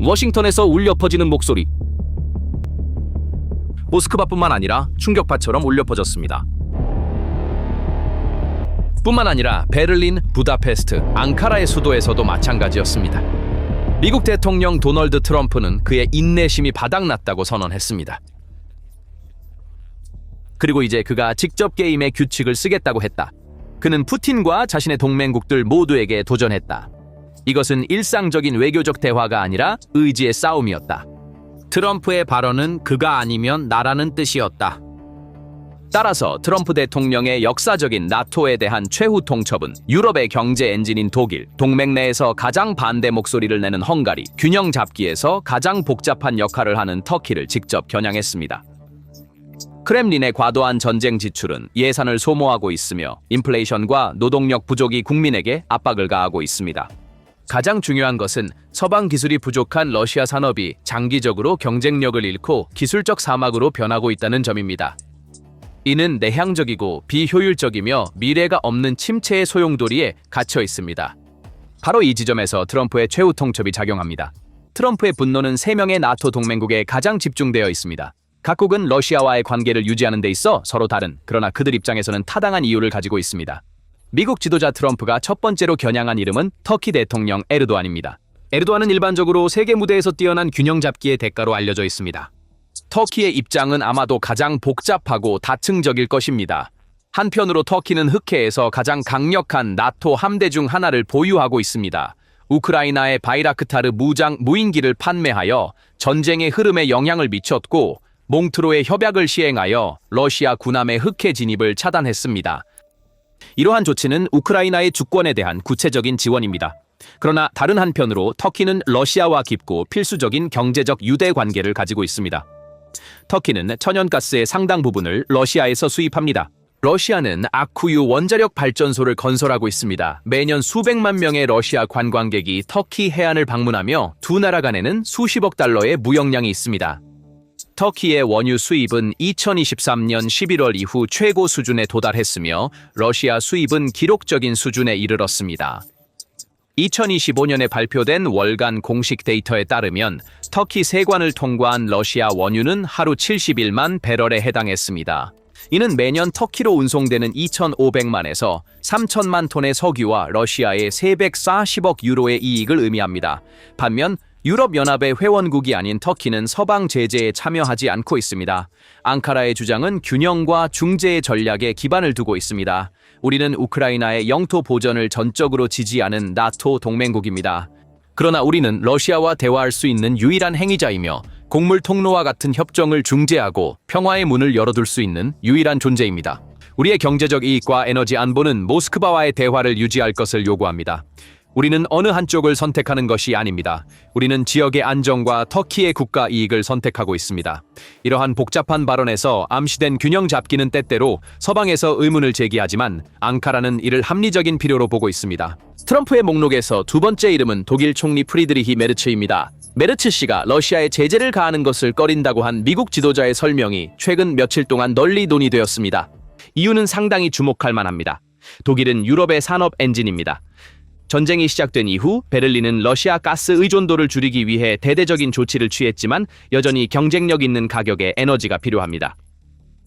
워싱턴에서 울려 퍼지는 목소리. 모스크바뿐만 아니라 충격파처럼 울려 퍼졌습니다. 뿐만 아니라 베를린, 부다페스트, 앙카라의 수도에서도 마찬가지였습니다. 미국 대통령 도널드 트럼프는 그의 인내심이 바닥났다고 선언했습니다. 그리고 이제 그가 직접 게임의 규칙을 쓰겠다고 했다. 그는 푸틴과 자신의 동맹국들 모두에게 도전했다. 이것은 일상적인 외교적 대화가 아니라 의지의 싸움이었다. 트럼프의 발언은 그가 아니면 나라는 뜻이었다. 따라서 트럼프 대통령의 역사적인 나토에 대한 최후 통첩은 유럽의 경제 엔진인 독일, 동맹 내에서 가장 반대 목소리를 내는 헝가리, 균형 잡기에서 가장 복잡한 역할을 하는 터키를 직접 겨냥했습니다. 크렘린의 과도한 전쟁 지출은 예산을 소모하고 있으며 인플레이션과 노동력 부족이 국민에게 압박을 가하고 있습니다. 가장 중요한 것은 서방 기술이 부족한 러시아 산업이 장기적으로 경쟁력을 잃고 기술적 사막으로 변하고 있다는 점입니다. 이는 내향적이고 비효율적이며 미래가 없는 침체의 소용돌이에 갇혀 있습니다. 바로 이 지점에서 트럼프의 최후 통첩이 작용합니다. 트럼프의 분노는 3명의 나토 동맹국에 가장 집중되어 있습니다. 각국은 러시아와의 관계를 유지하는 데 있어 서로 다른, 그러나 그들 입장에서는 타당한 이유를 가지고 있습니다. 미국 지도자 트럼프가 첫 번째로 겨냥한 이름은 터키 대통령 에르도안입니다. 에르도안은 일반적으로 세계 무대에서 뛰어난 균형 잡기의 대가로 알려져 있습니다. 터키의 입장은 아마도 가장 복잡하고 다층적일 것입니다. 한편으로 터키는 흑해에서 가장 강력한 나토 함대 중 하나를 보유하고 있습니다. 우크라이나의 바이라크타르 무인기를 판매하여 전쟁의 흐름에 영향을 미쳤고 몽트로의 협약을 시행하여 러시아 군함의 흑해 진입을 차단했습니다. 이러한 조치는 우크라이나의 주권에 대한 구체적인 지원입니다. 그러나 다른 한편으로 터키는 러시아와 깊고 필수적인 경제적 유대 관계를 가지고 있습니다. 터키는 천연가스의 상당 부분을 러시아에서 수입합니다. 러시아는 아쿠유 원자력 발전소를 건설하고 있습니다. 매년 수백만 명의 러시아 관광객이 터키 해안을 방문하며 두 나라 간에는 수십억 달러의 무역량이 있습니다. 터키의 원유 수입은 2023년 11월 이후 최고 수준에 도달했으며 러시아 수입은 기록적인 수준에 이르렀습니다. 2025년에 발표된 월간 공식 데이터에 따르면 터키 세관을 통과한 러시아 원유는 하루 71만 배럴에 해당했습니다. 이는 매년 터키로 운송되는 2,500만에서 3,000만 톤의 석유와 러시아의 340억 유로의 이익을 의미합니다. 반면 유럽연합의 회원국이 아닌 터키는 서방 제재에 참여하지 않고 있습니다. 앙카라의 주장은 균형과 중재의 전략에 기반을 두고 있습니다. 우리는 우크라이나의 영토 보전을 전적으로 지지하는 나토 동맹국입니다. 그러나 우리는 러시아와 대화할 수 있는 유일한 행위자이며 곡물 통로와 같은 협정을 중재하고 평화의 문을 열어둘 수 있는 유일한 존재입니다. 우리의 경제적 이익과 에너지 안보는 모스크바와의 대화를 유지할 것을 요구합니다. 우리는 어느 한쪽을 선택하는 것이 아닙니다. 우리는 지역의 안정과 터키의 국가 이익을 선택하고 있습니다. 이러한 복잡한 발언에서 암시된 균형 잡기는 때때로 서방에서 의문을 제기하지만 앙카라는 이를 합리적인 필요로 보고 있습니다. 트럼프의 목록에서 두 번째 이름은 독일 총리 프리드리히 메르츠입니다. 메르츠 씨가 러시아에 제재를 가하는 것을 꺼린다고 한 미국 지도자의 설명이 최근 며칠 동안 널리 논의되었습니다. 이유는 상당히 주목할 만합니다. 독일은 유럽의 산업 엔진입니다. 전쟁이 시작된 이후 베를린은 러시아 가스 의존도를 줄이기 위해 대대적인 조치를 취했지만 여전히 경쟁력 있는 가격의 에너지가 필요합니다.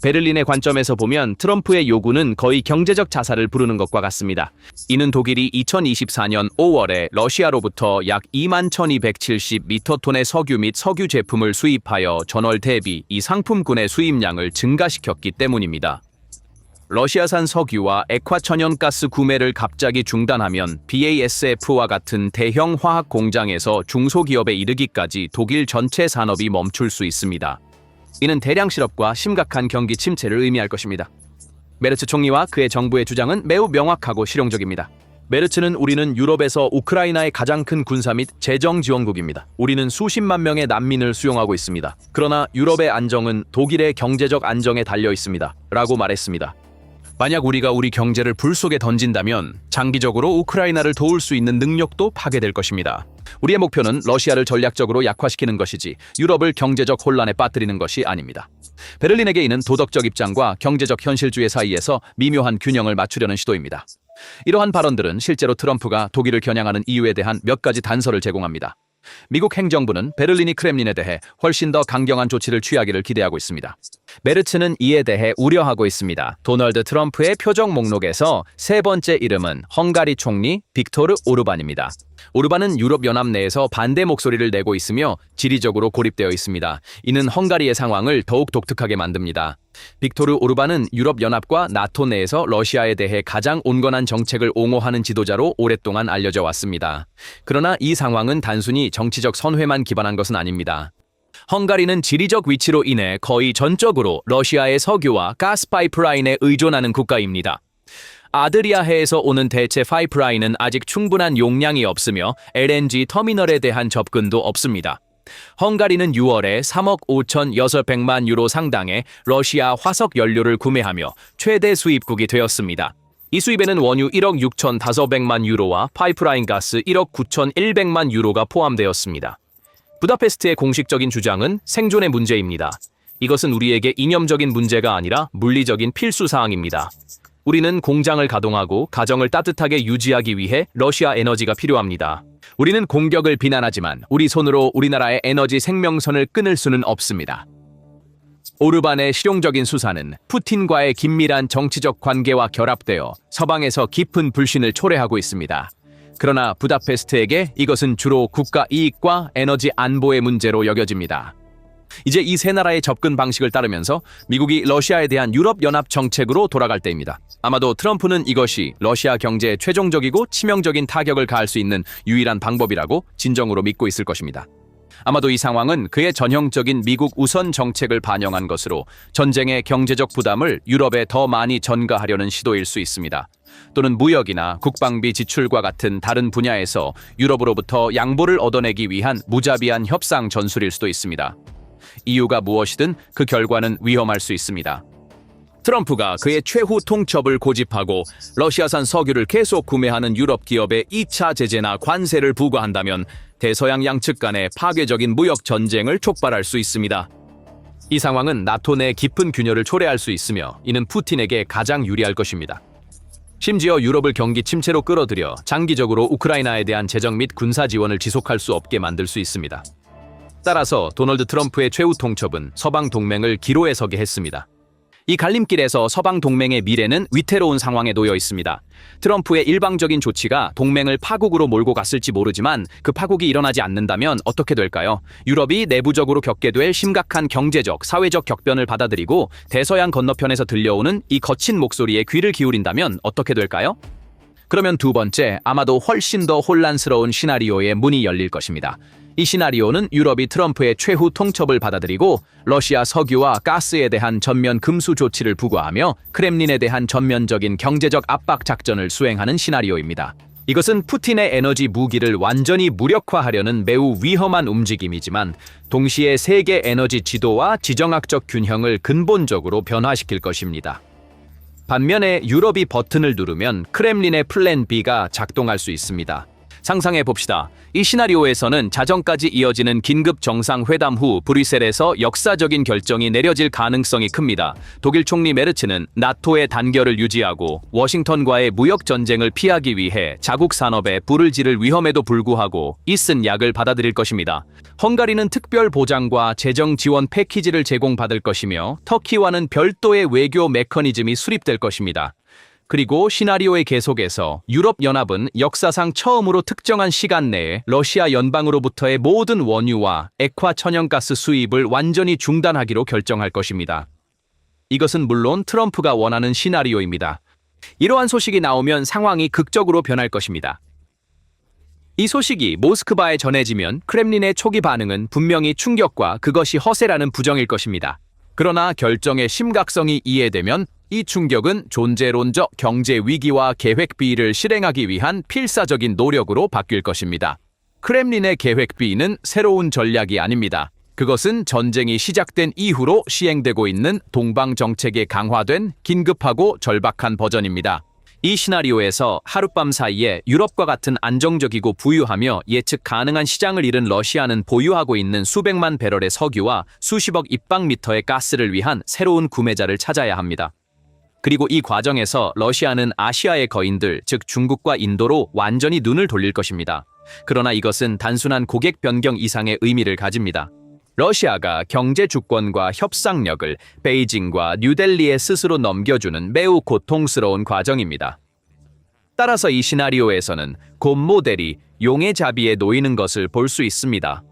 베를린의 관점에서 보면 트럼프의 요구는 거의 경제적 자살을 부르는 것과 같습니다. 이는 독일이 2024년 5월에 러시아로부터 약 21,270미터톤의 석유 및 석유 제품을 수입하여 전월 대비 이 상품군의 수입량을 증가시켰기 때문입니다. 러시아산 석유와 액화 천연가스 구매를 갑자기 중단하면 BASF와 같은 대형 화학 공장에서 중소기업에 이르기까지 독일 전체 산업이 멈출 수 있습니다. 이는 대량 실업과 심각한 경기 침체를 의미할 것입니다. 메르츠 총리와 그의 정부의 주장은 매우 명확하고 실용적입니다. 메르츠는 우리는 유럽에서 우크라이나의 가장 큰 군사 및 재정 지원국입니다. 우리는 수십만 명의 난민을 수용하고 있습니다. 그러나 유럽의 안정은 독일의 경제적 안정에 달려 있습니다. 라고 말했습니다. 만약 우리가 우리 경제를 불 속에 던진다면 장기적으로 우크라이나를 도울 수 있는 능력도 파괴될 것입니다. 우리의 목표는 러시아를 전략적으로 약화시키는 것이지 유럽을 경제적 혼란에 빠뜨리는 것이 아닙니다. 베를린에게 이는 도덕적 입장과 경제적 현실주의 사이에서 미묘한 균형을 맞추려는 시도입니다. 이러한 발언들은 실제로 트럼프가 독일을 겨냥하는 이유에 대한 몇 가지 단서를 제공합니다. 미국 행정부는 베를린이 크렘린에 대해 훨씬 더 강경한 조치를 취하기를 기대하고 있습니다. 메르츠는 이에 대해 우려하고 있습니다. 도널드 트럼프의 표적 목록에서 세 번째 이름은 헝가리 총리 빅토르 오르반입니다. 오르반은 유럽연합 내에서 반대 목소리를 내고 있으며 지리적으로 고립되어 있습니다. 이는 헝가리의 상황을 더욱 독특하게 만듭니다. 빅토르 오르반은 유럽연합과 나토 내에서 러시아에 대해 가장 온건한 정책을 옹호하는 지도자로 오랫동안 알려져 왔습니다. 그러나 이 상황은 단순히 정치적 선회만 기반한 것은 아닙니다. 헝가리는 지리적 위치로 인해 거의 전적으로 러시아의 석유와 가스 파이프라인에 의존하는 국가입니다. 아드리아해에서 오는 대체 파이프라인은 아직 충분한 용량이 없으며 LNG 터미널에 대한 접근도 없습니다. 헝가리는 6월에 3억 5,600만 유로 상당의 러시아 화석 연료를 구매하며 최대 수입국이 되었습니다. 이 수입에는 원유 1억 6,500만 유로와 파이프라인 가스 1억 9,100만 유로가 포함되었습니다. 부다페스트의 공식적인 주장은 생존의 문제입니다. 이것은 우리에게 이념적인 문제가 아니라 물리적인 필수 사항입니다. 우리는 공장을 가동하고 가정을 따뜻하게 유지하기 위해 러시아 에너지가 필요합니다. 우리는 공격을 비난하지만 우리 손으로 우리나라의 에너지 생명선을 끊을 수는 없습니다. 오르반의 실용적인 수사는 푸틴과의 긴밀한 정치적 관계와 결합되어 서방에서 깊은 불신을 초래하고 있습니다. 그러나 부다페스트에게 이것은 주로 국가 이익과 에너지 안보의 문제로 여겨집니다. 이제 이 세 나라의 접근 방식을 따르면서 미국이 러시아에 대한 유럽연합 정책으로 돌아갈 때입니다. 아마도 트럼프는 이것이 러시아 경제에 최종적이고 치명적인 타격을 가할 수 있는 유일한 방법이라고 진정으로 믿고 있을 것입니다. 아마도 이 상황은 그의 전형적인 미국 우선 정책을 반영한 것으로 전쟁의 경제적 부담을 유럽에 더 많이 전가하려는 시도일 수 있습니다. 또는 무역이나 국방비 지출과 같은 다른 분야에서 유럽으로부터 양보를 얻어내기 위한 무자비한 협상 전술일 수도 있습니다. 이유가 무엇이든 그 결과는 위험할 수 있습니다. 트럼프가 그의 최후 통첩을 고집하고 러시아산 석유를 계속 구매하는 유럽 기업에 2차 제재나 관세를 부과한다면 대서양 양측 간의 파괴적인 무역 전쟁을 촉발할 수 있습니다. 이 상황은 나토 내 깊은 균열을 초래할 수 있으며 이는 푸틴에게 가장 유리할 것입니다. 심지어 유럽을 경기 침체로 끌어들여 장기적으로 우크라이나에 대한 재정 및 군사 지원을 지속할 수 없게 만들 수 있습니다. 따라서 도널드 트럼프의 최후 통첩은 서방 동맹을 기로에 서게 했습니다. 이 갈림길에서 서방 동맹의 미래는 위태로운 상황에 놓여 있습니다. 트럼프의 일방적인 조치가 동맹을 파국으로 몰고 갔을지 모르지만 그 파국이 일어나지 않는다면 어떻게 될까요? 유럽이 내부적으로 겪게 될 심각한 경제적, 사회적 격변을 받아들이고 대서양 건너편에서 들려오는 이 거친 목소리에 귀를 기울인다면 어떻게 될까요? 그러면 두 번째, 아마도 훨씬 더 혼란스러운 시나리오의 문이 열릴 것입니다. 이 시나리오는 유럽이 트럼프의 최후 통첩을 받아들이고 러시아 석유와 가스에 대한 전면 금수 조치를 부과하며 크렘린에 대한 전면적인 경제적 압박 작전을 수행하는 시나리오입니다. 이것은 푸틴의 에너지 무기를 완전히 무력화하려는 매우 위험한 움직임이지만 동시에 세계 에너지 지도와 지정학적 균형을 근본적으로 변화시킬 것입니다. 반면에 유럽이 버튼을 누르면 크렘린의 플랜 B가 작동할 수 있습니다. 상상해 봅시다. 이 시나리오에서는 자정까지 이어지는 긴급 정상회담 후 브뤼셀에서 역사적인 결정이 내려질 가능성이 큽니다. 독일 총리 메르츠는 나토의 단결을 유지하고 워싱턴과의 무역 전쟁을 피하기 위해 자국 산업에 불을 지를 위험에도 불구하고 이쓴 약을 받아들일 것입니다. 헝가리는 특별 보장과 재정 지원 패키지를 제공받을 것이며 터키와는 별도의 외교 메커니즘이 수립될 것입니다. 그리고 시나리오의 계속에서 유럽연합은 역사상 처음으로 특정한 시간 내에 러시아 연방으로부터의 모든 원유와 액화 천연가스 수입을 완전히 중단하기로 결정할 것입니다. 이것은 물론 트럼프가 원하는 시나리오입니다. 이러한 소식이 나오면 상황이 극적으로 변할 것입니다. 이 소식이 모스크바에 전해지면 크렘린의 초기 반응은 분명히 충격과 그것이 허세라는 부정일 것입니다. 그러나 결정의 심각성이 이해되면 이 충격은 존재론적 경제 위기와 계획 B를 실행하기 위한 필사적인 노력으로 바뀔 것입니다. 크렘린의 계획 B는 새로운 전략이 아닙니다. 그것은 전쟁이 시작된 이후로 시행되고 있는 동방 정책에 강화된 긴급하고 절박한 버전입니다. 이 시나리오에서 하룻밤 사이에 유럽과 같은 안정적이고 부유하며 예측 가능한 시장을 잃은 러시아는 보유하고 있는 수백만 배럴의 석유와 수십억 입방미터의 가스를 위한 새로운 구매자를 찾아야 합니다. 그리고 이 과정에서 러시아는 아시아의 거인들, 즉 중국과 인도로 완전히 눈을 돌릴 것입니다. 그러나 이것은 단순한 고객 변경 이상의 의미를 가집니다. 러시아가 경제 주권과 협상력을 베이징과 뉴델리에 스스로 넘겨주는 매우 고통스러운 과정입니다. 따라서 이 시나리오에서는 곰 모델이 용의 자비에 놓이는 것을 볼 수 있습니다.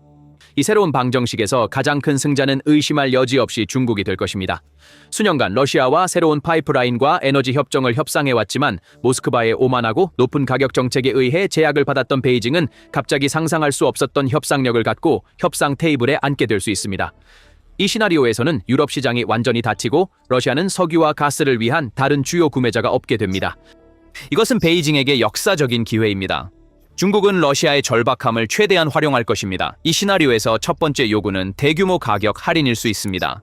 이 새로운 방정식에서 가장 큰 승자는 의심할 여지 없이 중국이 될 것입니다. 수년간 러시아와 새로운 파이프라인과 에너지 협정을 협상해왔지만 모스크바의 오만하고 높은 가격 정책에 의해 제약을 받았던 베이징은 갑자기 상상할 수 없었던 협상력을 갖고 협상 테이블에 앉게 될 수 있습니다. 이 시나리오에서는 유럽 시장이 완전히 닫히고 러시아는 석유와 가스를 위한 다른 주요 구매자가 없게 됩니다. 이것은 베이징에게 역사적인 기회입니다. 중국은 러시아의 절박함을 최대한 활용할 것입니다. 이 시나리오에서 첫 번째 요구는 대규모 가격 할인일 수 있습니다.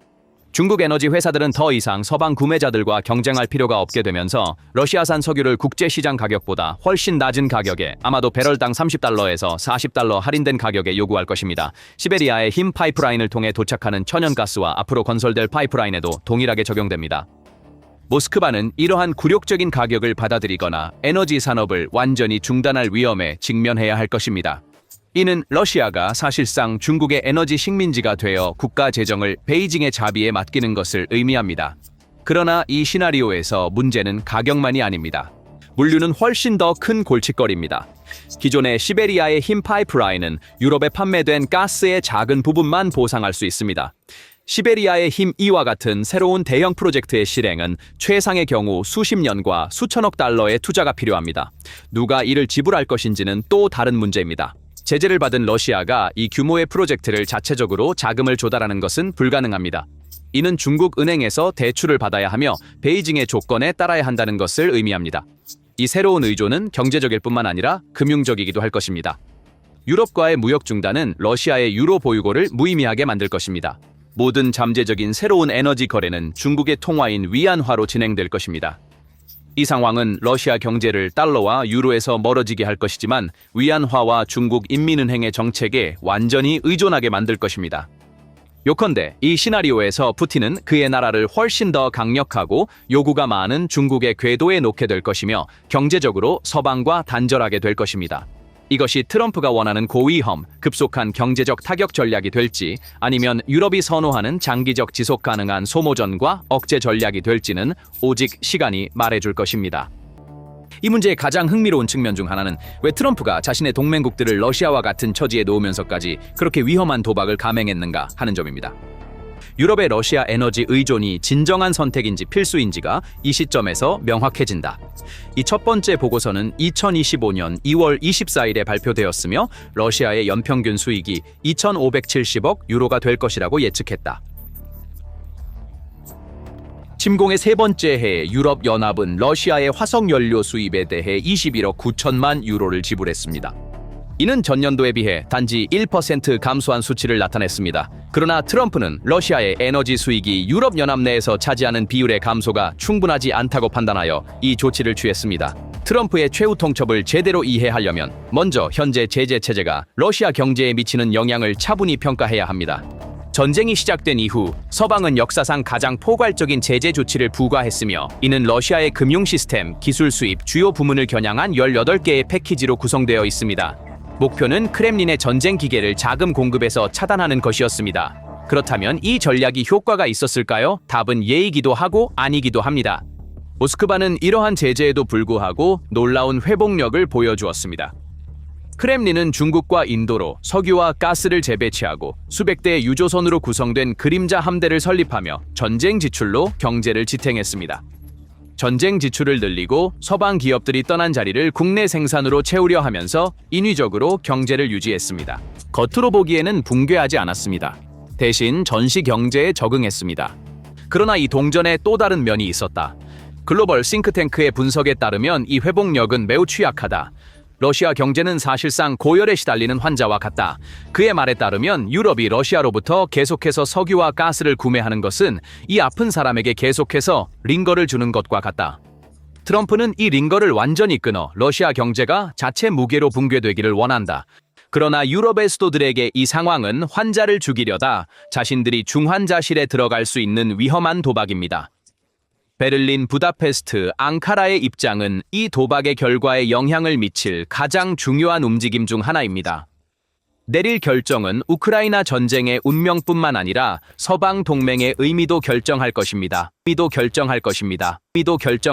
중국 에너지 회사들은 더 이상 서방 구매자들과 경쟁할 필요가 없게 되면서 러시아산 석유를 국제시장 가격보다 훨씬 낮은 가격에 아마도 배럴당 30달러에서 40달러 할인된 가격에 요구할 것입니다. 시베리아의 흰 파이프라인을 통해 도착하는 천연가스와 앞으로 건설될 파이프라인에도 동일하게 적용됩니다. 모스크바는 이러한 굴욕적인 가격을 받아들이거나 에너지 산업을 완전히 중단할 위험에 직면해야 할 것입니다. 이는 러시아가 사실상 중국의 에너지 식민지가 되어 국가 재정을 베이징의 자비에 맡기는 것을 의미합니다. 그러나 이 시나리오에서 문제는 가격만이 아닙니다. 물류는 훨씬 더 큰 골칫거리입니다. 기존의 시베리아의 흰 파이프라인은 유럽에 판매된 가스의 작은 부분만 보상할 수 있습니다. 시베리아의 힘 이와 같은 새로운 대형 프로젝트의 실행은 최상의 경우 수십 년과 수천억 달러의 투자가 필요합니다. 누가 이를 지불할 것인지는 또 다른 문제입니다. 제재를 받은 러시아가 이 규모의 프로젝트를 자체적으로 자금을 조달하는 것은 불가능합니다. 이는 중국 은행에서 대출을 받아야 하며 베이징의 조건에 따라야 한다는 것을 의미합니다. 이 새로운 의존은 경제적일 뿐만 아니라 금융적이기도 할 것입니다. 유럽과의 무역 중단은 러시아의 유로 보유고를 무의미하게 만들 것입니다. 모든 잠재적인 새로운 에너지 거래는 중국의 통화인 위안화로 진행될 것입니다. 이 상황은 러시아 경제를 달러와 유로에서 멀어지게 할 것이지만 위안화와 중국 인민은행의 정책에 완전히 의존하게 만들 것입니다. 요컨대 이 시나리오에서 푸틴은 그의 나라를 훨씬 더 강력하고 요구가 많은 중국의 궤도에 놓게 될 것이며 경제적으로 서방과 단절하게 될 것입니다. 이것이 트럼프가 원하는 고위험, 급속한 경제적 타격 전략이 될지 아니면 유럽이 선호하는 장기적 지속 가능한 소모전과 억제 전략이 될지는 오직 시간이 말해줄 것입니다. 이 문제의 가장 흥미로운 측면 중 하나는 왜 트럼프가 자신의 동맹국들을 러시아와 같은 처지에 놓으면서까지 그렇게 위험한 도박을 감행했는가 하는 점입니다. 유럽의 러시아 에너지 의존이 진정한 선택인지 필수인지가 이 시점에서 명확해진다. 이 첫 번째 보고서는 2025년 2월 24일에 발표되었으며 러시아의 연평균 수익이 2,570억 유로가 될 것이라고 예측했다. 침공의 세 번째 해에 유럽연합은 러시아의 화석연료 수입에 대해 21억 9천만 유로를 지불했습니다. 이는 전년도에 비해 단지 1% 감소한 수치를 나타냈습니다. 그러나 트럼프는 러시아의 에너지 수익이 유럽연합 내에서 차지하는 비율의 감소가 충분하지 않다고 판단하여 이 조치를 취했습니다. 트럼프의 최후 통첩을 제대로 이해하려면 먼저 현재 제재 체제가 러시아 경제에 미치는 영향을 차분히 평가해야 합니다. 전쟁이 시작된 이후 서방은 역사상 가장 포괄적인 제재 조치를 부과했으며 이는 러시아의 금융 시스템, 기술 수입, 주요 부문을 겨냥한 18개의 패키지로 구성되어 있습니다. 목표는 크렘린의 전쟁 기계를 자금 공급에서 차단하는 것이었습니다. 그렇다면 이 전략이 효과가 있었을까요? 답은 예이기도 하고 아니기도 합니다. 모스크바는 이러한 제재에도 불구하고 놀라운 회복력을 보여주었습니다. 크렘린은 중국과 인도로 석유와 가스를 재배치하고 수백 대의 유조선으로 구성된 그림자 함대를 설립하며 전쟁 지출로 경제를 지탱했습니다. 전쟁 지출을 늘리고 서방 기업들이 떠난 자리를 국내 생산으로 채우려 하면서 인위적으로 경제를 유지했습니다. 겉으로 보기에는 붕괴하지 않았습니다. 대신 전시 경제에 적응했습니다. 그러나 이 동전에 또 다른 면이 있었다. 글로벌 싱크탱크의 분석에 따르면 이 회복력은 매우 취약하다. 러시아 경제는 사실상 고열에 시달리는 환자와 같다. 그의 말에 따르면 유럽이 러시아로부터 계속해서 석유와 가스를 구매하는 것은 이 아픈 사람에게 계속해서 링거를 주는 것과 같다. 트럼프는 이 링거를 완전히 끊어 러시아 경제가 자체 무게로 붕괴되기를 원한다. 그러나 유럽의 수도들에게 이 상황은 환자를 죽이려다 자신들이 중환자실에 들어갈 수 있는 위험한 도박입니다. 베를린, 부다페스트, 앙카라의 입장은 이 도박의 결과에 영향을 미칠 가장 중요한 움직임 중 하나입니다. 내릴 결정은 우크라이나 전쟁의 운명뿐만 아니라 서방 동맹의 의미도 결정할 것입니다.